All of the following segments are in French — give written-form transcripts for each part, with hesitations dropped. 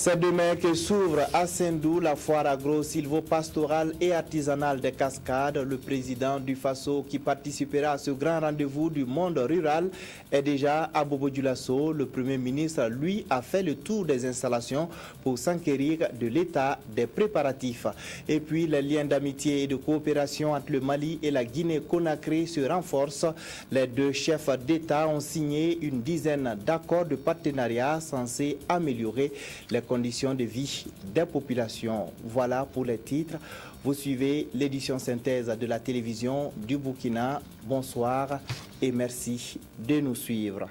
C'est demain que s'ouvre à Sendou la foire agro-silvopastorale et artisanale des Cascades. Le président du Faso qui participera à ce grand rendez-vous du monde rural est déjà à Bobo-Dioulasso. Le Premier ministre, lui, a fait le tour des installations pour s'enquérir de l'état des préparatifs. Et puis, les liens d'amitié et de coopération entre le Mali et la Guinée-Conakry se renforcent. Les deux chefs d'État ont signé une dizaine d'accords de partenariat censés améliorer les conditions de vie des populations. Voilà pour les titres. Vous suivez l'édition synthèse de la télévision du Burkina. Bonsoir et merci de nous suivre.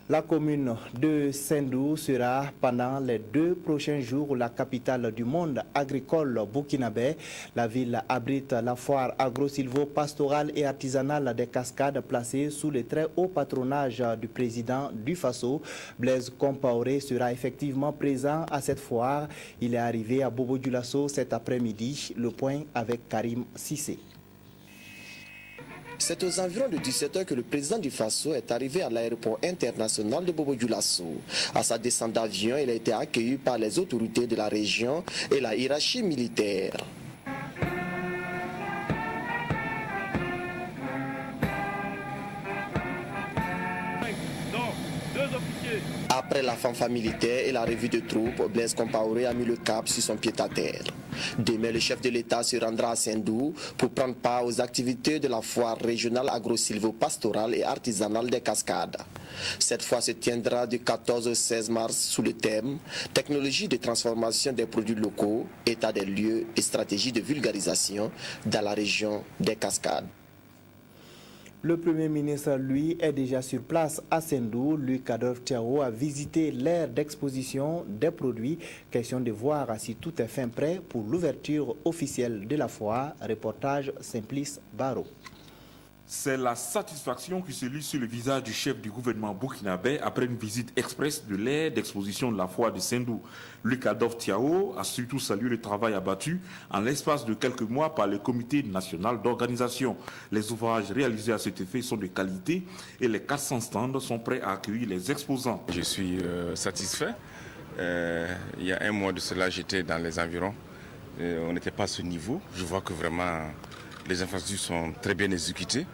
La commune de Sendou sera pendant les 2 prochains jours la capitale du monde agricole burkinabé. La ville abrite la foire agro-silvopastorale et artisanale des Cascades placée sous le très haut patronage du président du Faso. Blaise Compaoré sera effectivement présent à cette foire. Il est arrivé à Bobo-Dioulasso cet après-midi. Le point avec Karim Sissé. C'est aux environs de 17h que le président du Faso est arrivé à l'aéroport international de Bobo-Dioulasso. À sa descente d'avion, il a été accueilli par les autorités de la région et la hiérarchie militaire. Après la fanfare militaire et la revue de troupes, Blaise Compaoré a mis le cap sur son pied-à-terre. Demain, le chef de l'État se rendra à Sendou pour prendre part aux activités de la foire régionale agro-silvopastorale et artisanale des Cascades. Cette foire se tiendra du 14 au 16 mars sous le thème « Technologie de transformation des produits locaux, état des lieux et stratégie de vulgarisation dans la région des Cascades ». Le Premier ministre, lui, est déjà sur place à Sendou. Luc Adolphe Thiaw a visité l'aire d'exposition des produits. Question de voir si tout est fin prêt pour l'ouverture officielle de la foire. Reportage Simplice Baro. C'est la satisfaction qui se lit sur le visage du chef du gouvernement burkinabé après une visite express de l'aire d'exposition de la foire de Sendou. Luc Adolphe Thiaw a surtout salué le travail abattu en l'espace de quelques mois par le comité national d'organisation. Les ouvrages réalisés à cet effet sont de qualité et les 400 stands sont prêts à accueillir les exposants. Je suis satisfait. Il y a un mois de cela, j'étais dans les environs. On n'était pas à ce niveau. Je vois que vraiment les infrastructures sont très bien exécutées.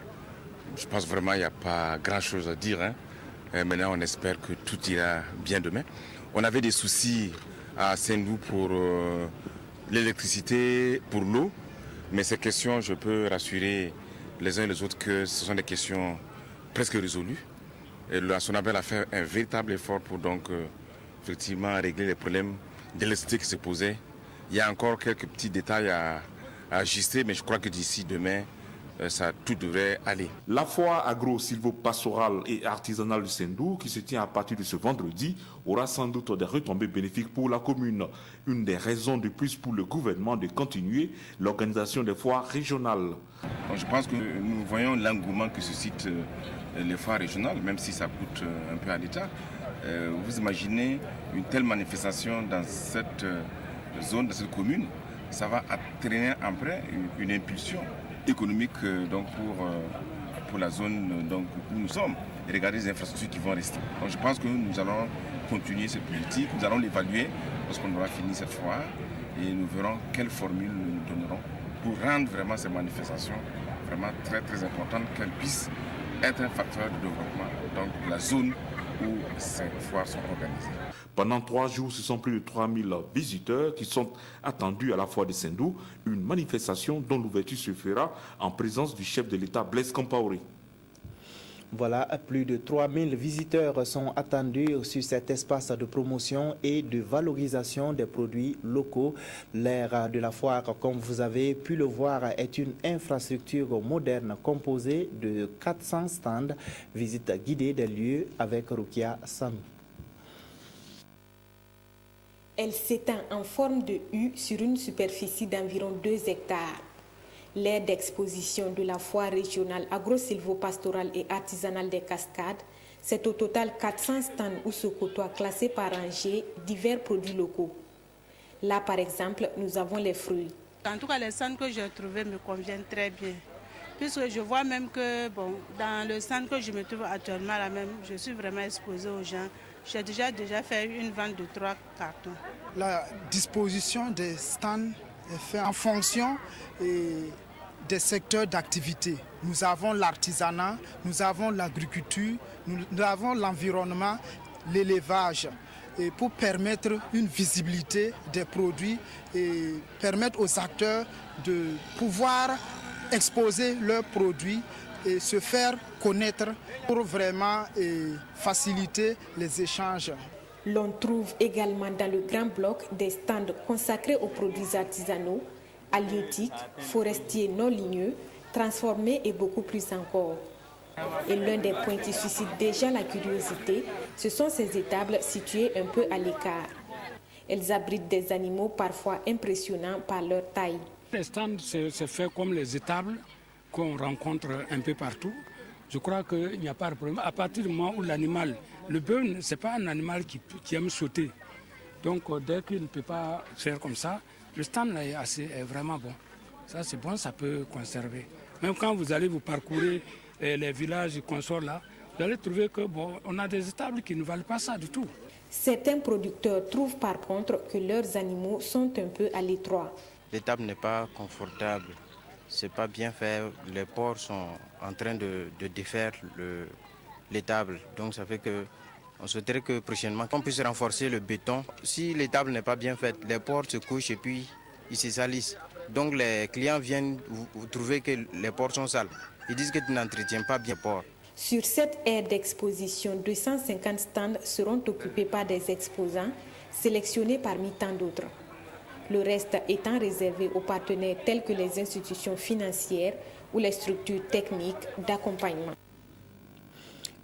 Je pense vraiment qu'il n'y a pas grand-chose à dire. Maintenant, on espère que tout ira bien demain. On avait des soucis à Sendou pour l'électricité, pour l'eau. Mais ces questions, je peux rassurer les uns et les autres que ce sont des questions presque résolues. Et la Sonabel a fait un véritable effort pour donc effectivement régler les problèmes d'électricité qui se posaient. Il y a encore quelques petits détails à ajuster, mais je crois que d'ici demain, tout devrait aller. La foire agro-silvopastorale et artisanale de Sendou, qui se tient à partir de ce vendredi, aura sans doute des retombées bénéfiques pour la commune. Une des raisons de plus pour le gouvernement de continuer l'organisation des foires régionales. Je pense que nous voyons l'engouement que suscitent les foires régionales, même si ça coûte un peu à l'État. Vous imaginez une telle manifestation dans cette zone, dans cette commune, ça va entraîner après une impulsion économique donc pour la zone donc, où nous sommes et regarder les infrastructures qui vont rester. Donc je pense que nous allons continuer cette politique, nous allons l'évaluer lorsqu'on aura fini cette foire et nous verrons quelle formule nous donnerons pour rendre vraiment ces manifestations vraiment très très importantes, qu'elles puissent être un facteur de développement donc de la zone où ces foires sont organisées. Pendant 3 jours, ce sont plus de 3000 visiteurs qui sont attendus à la foire de Sendou, une manifestation dont l'ouverture se fera en présence du chef de l'État Blaise Compaoré. Voilà, plus de 3000 visiteurs sont attendus sur cet espace de promotion et de valorisation des produits locaux. L'aire de la foire, comme vous avez pu le voir, est une infrastructure moderne composée de 400 stands. Visite guidée des lieux avec Rukia Samou. Elle s'étend en forme de U sur une superficie d'environ 2 hectares. L'aire d'exposition de la foire régionale agro-silvopastorale et artisanale des Cascades, c'est au total 400 stands où se côtoient classés par rangées divers produits locaux. Là, par exemple, nous avons les fruits. En tout cas, les stands que j'ai trouvés me conviennent très bien. Puisque je vois même que dans le stand que je me trouve actuellement là même, je suis vraiment exposée aux gens. J'ai déjà fait une vente de 3 cartons. La disposition des stands est faite en fonction des secteurs d'activité. Nous avons l'artisanat, nous avons l'agriculture, nous avons l'environnement, l'élevage, et pour permettre une visibilité des produits et permettre aux acteurs de pouvoir exposer leurs produits et se faire connaître pour vraiment faciliter les échanges. L'on trouve également dans le grand bloc des stands consacrés aux produits artisanaux, halieutiques, forestiers non ligneux, transformés et beaucoup plus encore. Et l'un des points qui suscite déjà la curiosité, ce sont ces étables situées un peu à l'écart. Elles abritent des animaux parfois impressionnants par leur taille. Les stands, c'est fait comme les étables qu'on rencontre un peu partout. Je crois qu'il n'y a pas de problème. À partir du moment où l'animal, le bœuf, ce n'est pas un animal qui aime sauter. Donc dès qu'il ne peut pas faire comme ça, le stand là est vraiment bon. Ça c'est bon, ça peut conserver. Même quand vous allez vous parcourir les villages qu'on sort là, vous allez trouver que on a des étables qui ne valent pas ça du tout. Certains producteurs trouvent par contre que leurs animaux sont un peu à l'étroit. L'étable n'est pas confortable, c'est pas bien fait. Les porcs sont en train de défaire l'étable, donc ça fait que on souhaiterait que prochainement on puisse renforcer le béton. Si l'étable n'est pas bien faite, les porcs se couchent et puis ils se salissent. Donc les clients viennent vous trouver que les porcs sont sales. Ils disent que tu n'entretiens pas bien les porcs. Sur cette aire d'exposition, 250 stands seront occupés par des exposants sélectionnés parmi tant d'autres. Le reste étant réservé aux partenaires tels que les institutions financières ou les structures techniques d'accompagnement.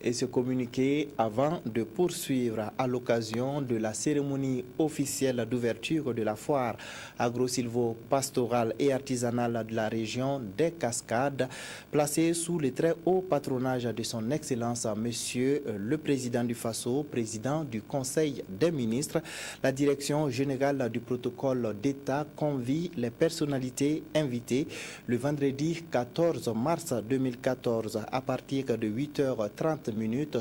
Et se communiquer avant de poursuivre à l'occasion de la cérémonie officielle d'ouverture de la foire agro-silvo-pastorale et artisanale de la région des Cascades, placée sous le très haut patronage de son Excellence Monsieur le Président du FASO, Président du Conseil des ministres. La Direction générale du protocole d'État convie les personnalités invitées le vendredi 14 mars 2014 à partir de 8h30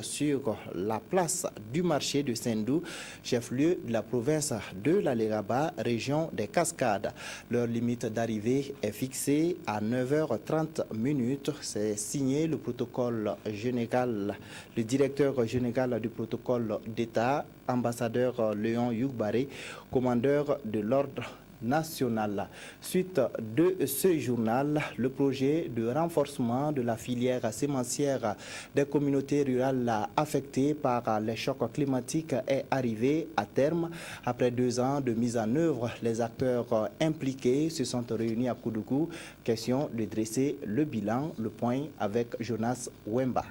sur la place du marché de Sendou, chef-lieu de la province de la Léraba, région des Cascades. Leur limite d'arrivée est fixée à 9h30. C'est signé le protocole général, le directeur général du protocole d'État, ambassadeur Léon Yougbaré, commandeur de l'ordre national. Suite de ce journal, le projet de renforcement de la filière sémencière des communautés rurales affectées par les chocs climatiques est arrivé à terme. Après 2 ans de mise en œuvre, les acteurs impliqués se sont réunis à Koudougou. Question de dresser le bilan. Le point avec Jonas Wemba.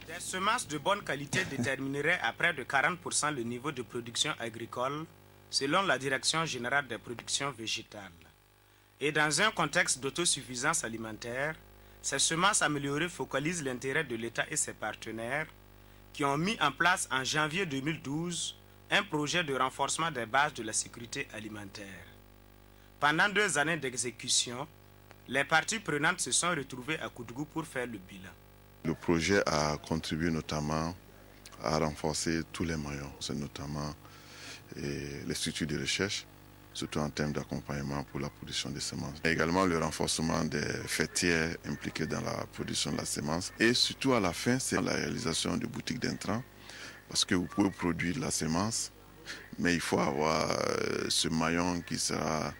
Des semences de bonne qualité détermineraient à près de 40% le niveau de production agricole selon la Direction générale des productions végétales. Et dans un contexte d'autosuffisance alimentaire, ces semences améliorées focalisent l'intérêt de l'État et ses partenaires qui ont mis en place en janvier 2012 un projet de renforcement des bases de la sécurité alimentaire. Pendant 2 années d'exécution, les parties prenantes se sont retrouvées à Koudougou pour faire le bilan. Le projet a contribué notamment à renforcer tous les maillons, c'est notamment les structures de recherche, surtout en termes d'accompagnement pour la production des semences. Et également le renforcement des fêtières impliquées dans la production de la semence. Et surtout à la fin, c'est la réalisation de boutiques d'intrants, parce que vous pouvez produire la semence, mais il faut avoir ce maillon qui sera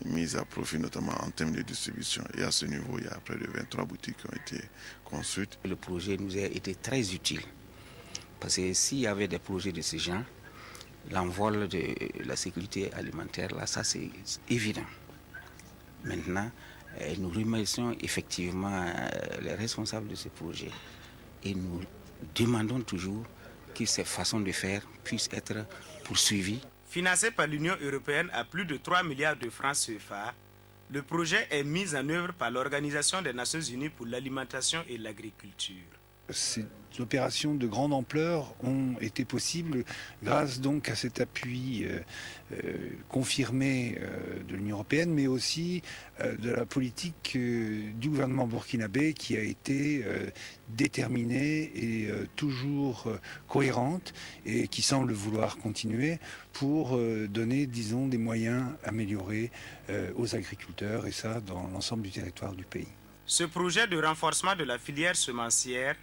mis à profit, notamment en termes de distribution. Et à ce niveau, il y a près de 23 boutiques qui ont été construites. Le projet nous a été très utile, parce que s'il y avait des projets de ce genre, l'envol de la sécurité alimentaire, là, ça c'est évident. Maintenant, nous remercions effectivement les responsables de ce projet et nous demandons toujours que ces façons de faire puissent être poursuivies. Financé par l'Union européenne à plus de 3 milliards de francs CFA, le projet est mis en œuvre par l'Organisation des Nations Unies pour l'alimentation et l'agriculture. Ces opérations de grande ampleur ont été possibles grâce donc à cet appui confirmé de l'Union européenne, mais aussi de la politique du gouvernement burkinabé qui a été déterminée et toujours cohérente et qui semble vouloir continuer pour donner, disons, des moyens améliorés aux agriculteurs, et ça dans l'ensemble du territoire du pays. Ce projet de renforcement de la filière semencière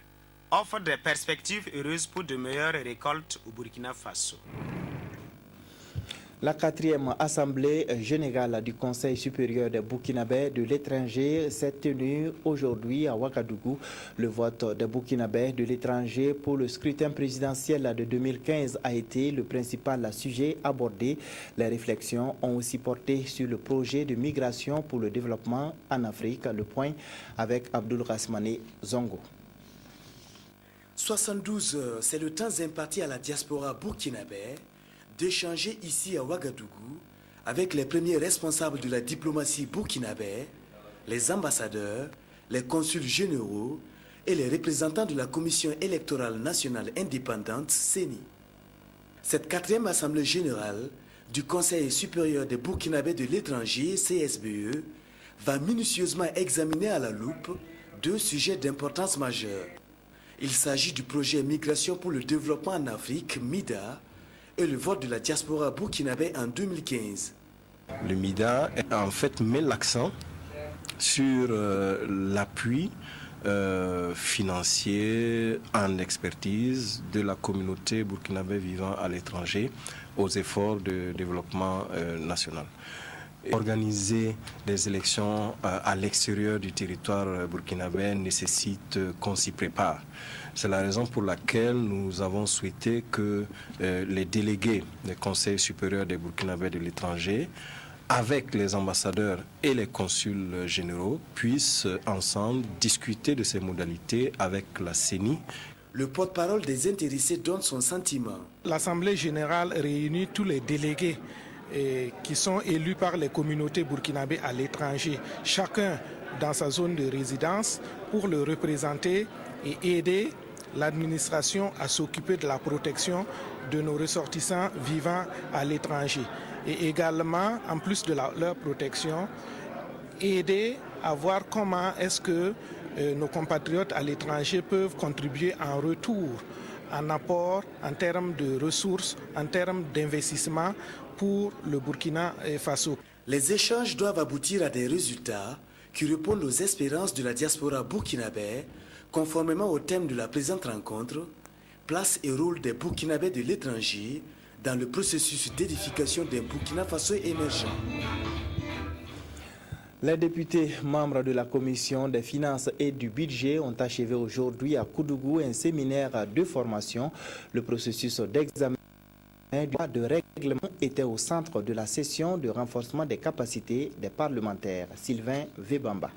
offre des perspectives heureuses pour de meilleures récoltes au Burkina Faso. La 4e Assemblée générale du Conseil supérieur des Burkinabés de l'étranger s'est tenue aujourd'hui à Ouagadougou. Le vote des Burkinabés de l'étranger pour le scrutin présidentiel de 2015 a été le principal sujet abordé. Les réflexions ont aussi porté sur le projet de migration pour le développement en Afrique. Le point avec Abdoul Rasmane Zongo. 72 heures, c'est le temps imparti à la diaspora burkinabé d'échanger ici à Ouagadougou avec les premiers responsables de la diplomatie burkinabé, les ambassadeurs, les consuls généraux et les représentants de la Commission électorale nationale indépendante, CENI. Cette 4e Assemblée générale du Conseil supérieur des Burkinabés de l'étranger, CSBE, va minutieusement examiner à la loupe 2 sujets d'importance majeure. Il s'agit du projet Migration pour le développement en Afrique, MIDA, et le vote de la diaspora burkinabé en 2015. Le MIDA, en fait, met l'accent sur l'appui financier en expertise de la communauté burkinabé vivant à l'étranger aux efforts de développement national. Organiser des élections à l'extérieur du territoire burkinabé nécessite qu'on s'y prépare. C'est la raison pour laquelle nous avons souhaité que les délégués des conseils supérieurs des Burkinabés de l'étranger, avec les ambassadeurs et les consuls généraux, puissent ensemble discuter de ces modalités avec la CENI. Le porte-parole des intéressés donne son sentiment. L'Assemblée générale réunit tous les délégués qui sont élus par les communautés burkinabées à l'étranger, chacun dans sa zone de résidence, pour le représenter et aider l'administration à s'occuper de la protection de nos ressortissants vivant à l'étranger. Et également, en plus de leur protection, aider à voir comment est-ce que nos compatriotes à l'étranger peuvent contribuer en retour, en apport, en termes de ressources, en termes d'investissement pour le Burkina Faso. Les échanges doivent aboutir à des résultats qui répondent aux espérances de la diaspora burkinabé, conformément au thème de la présente rencontre, place et rôle des Burkinabés de l'étranger dans le processus d'édification d'un Burkina Faso émergent. Les députés membres de la Commission des finances et du budget ont achevé aujourd'hui à Koudougou un séminaire de formation. Le processus d'examen du droit de règlement était au centre de la session de renforcement des capacités des parlementaires. Sylvain Vebamba.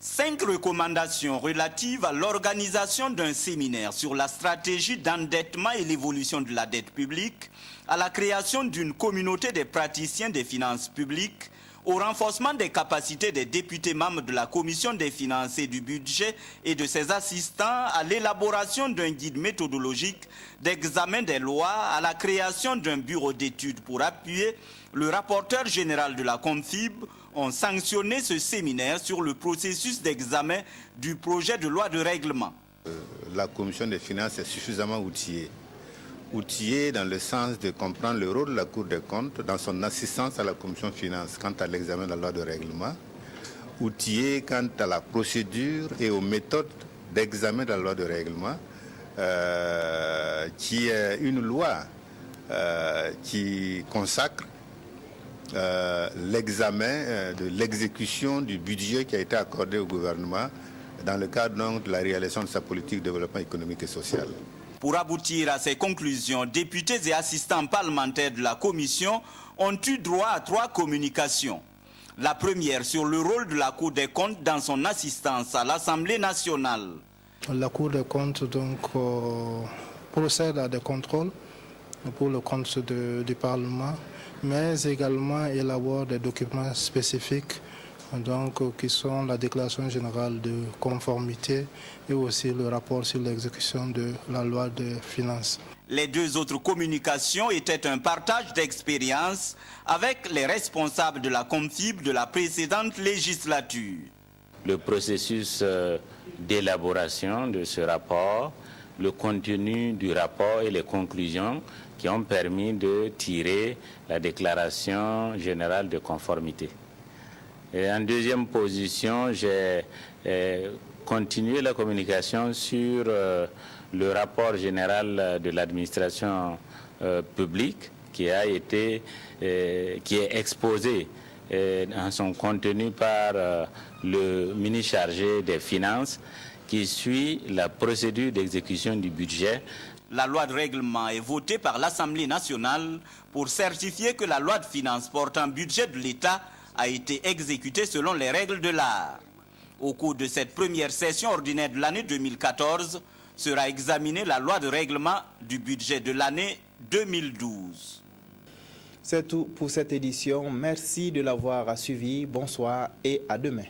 5 recommandations relatives à l'organisation d'un séminaire sur la stratégie d'endettement et l'évolution de la dette publique, à la création d'une communauté des praticiens des finances publiques, au renforcement des capacités des députés membres de la Commission des finances et du budget et de ses assistants, à l'élaboration d'un guide méthodologique d'examen des lois, à la création d'un bureau d'études pour appuyer le rapporteur général de la Confib, ont sanctionné ce séminaire sur le processus d'examen du projet de loi de règlement. La Commission des finances est suffisamment outillée dans le sens de comprendre le rôle de la Cour des comptes dans son assistance à la Commission des finances quant à l'examen de la loi de règlement, outillée quant à la procédure et aux méthodes d'examen de la loi de règlement, qui est une loi qui consacre l'examen de l'exécution du budget qui a été accordé au gouvernement dans le cadre donc, de la réalisation de sa politique de développement économique et social. Pour aboutir à ces conclusions, députés et assistants parlementaires de la Commission ont eu droit à 3 communications. La première sur le rôle de la Cour des comptes dans son assistance à l'Assemblée nationale. La Cour des comptes donc, procède à des contrôles pour le compte du Parlement, mais également élabore des documents spécifiques donc, qui sont la déclaration générale de conformité et aussi le rapport sur l'exécution de la loi des finances. Les deux autres communications étaient un partage d'expériences avec les responsables de la Confib de la précédente législature. Le processus d'élaboration de ce rapport, le contenu du rapport et les conclusions qui ont permis de tirer la déclaration générale de conformité. Et en deuxième position, j'ai continué la communication sur le rapport général de l'administration publique qui est exposé en son contenu par le ministre chargé des Finances qui suit la procédure d'exécution du budget. La loi de règlement est votée par l'Assemblée nationale pour certifier que la loi de finances portant budget de l'État a été exécutée selon les règles de l'art. Au cours de cette première session ordinaire de l'année 2014, sera examinée la loi de règlement du budget de l'année 2012. C'est tout pour cette édition. Merci de l'avoir suivi. Bonsoir et à demain.